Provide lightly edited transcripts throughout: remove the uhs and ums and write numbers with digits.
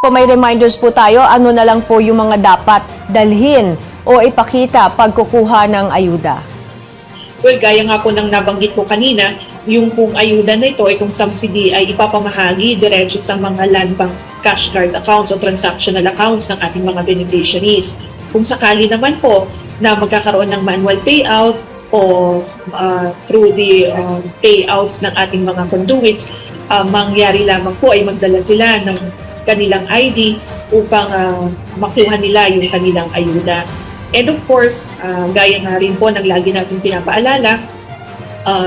po may reminders po tayo, ano na lang po yung mga dapat dalhin o ipakita pag kukuha ng ayuda? Well, gaya nga po ng nabanggit ko kanina, yung pong ayuda na ito, itong subsidy ay ipapamahagi diretso sa mga land bank cash card accounts o transactional accounts ng ating mga beneficiaries. Kung sakali naman po na magkakaroon ng manual payout o through the payouts ng ating mga conduits, mangyari lamang po ay magdala sila ng kanilang ID upang makuha nila yung kanilang ayuda. And of course, gaya nga rin po ng lagi natin pinapaalala,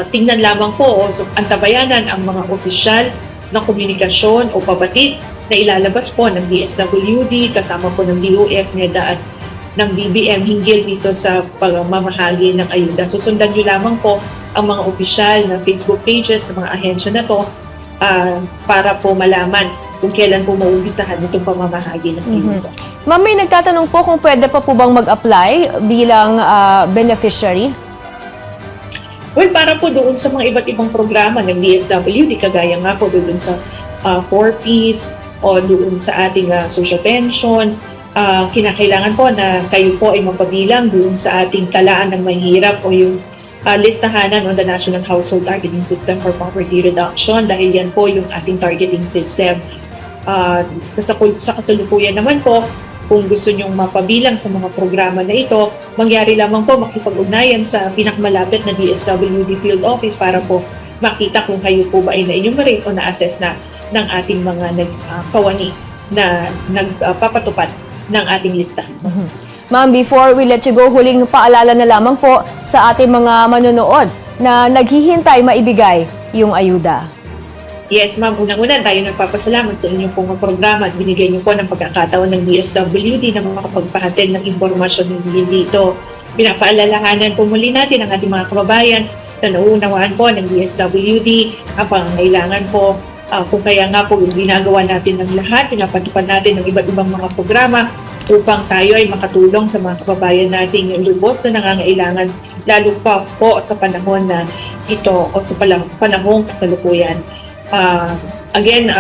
tingnan lamang po o antabayanan ang mga opisyal ng komunikasyon o pabatid na ilalabas po ng DSWD kasama po ng DOF, NEDA at ng DBM hinggil dito sa pagmamahagi ng ayuda. Susundan nyo lamang po ang mga opisyal na Facebook pages ng mga ahensya na to para po malaman kung kailan po maumpisahan itong pamamahagi ng ayuda. Ma'am, may nagtatanong po kung pwede pa po bang mag-apply bilang beneficiary? Well, para po doon sa mga iba't ibang programa ng DSWD, kagaya nga po doon sa 4Ps o doon sa ating social pension, kinakailangan po na kayo po ay mapabilang doon sa ating talaan ng mahirap o yung listahanan on the National Household Targeting System for Poverty Reduction dahil yan po yung ating targeting system. Sa kasalukuyan naman po, kung gusto nyong mapabilang sa mga programa na ito, mangyari lamang po makipag-ugnayan sa pinakamalapit na DSWD Field Office para po makita kung kayo po ba ay na-enumerate o na-assess na ng ating mga kawani na nagpapatupad ng ating listahan. Ma'am, before we let you go, huling paalala na lamang po sa ating mga manonood na naghihintay maibigay yung ayuda. Yes, ma'am. Unang-una, tayo nagpapasalamat sa inyong pong programa at binigay niyo po ng pagkakataon ng DSWD na makapagpahatid ng impormasyon dito. Pinapaalalahanan po muli natin ang ating mga kababayan na nauunawaan po ng DSWD ang pangangailangan po kung kaya nga po yung ginagawa natin ng lahat, pinapatupad natin ng iba't ibang mga programa upang tayo ay makatulong sa mga kababayan natin yung lubos na nangangailangan lalo pa po sa panahon na ito o sa panahong kasalukuyan. Again,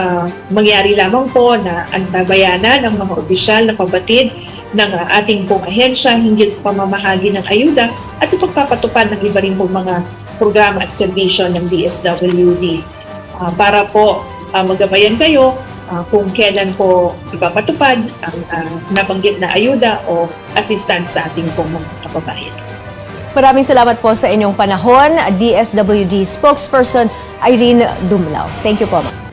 mangyari lamang po na antabayanan ang mga opisyal na pabatid ng ating pong ahensya hinggil sa pamamahagi ng ayuda at sa pagpapatupad ng iba rin pong mga programa at serbisyo ng DSWD. Para po magabayan kayo kung kailan po ipapatupad ang nabanggit na ayuda o assistance sa ating pong mga kababayan. Maraming salamat po sa inyong panahon, DSWD spokesperson Irene Dumlao. Thank you po, ma'am.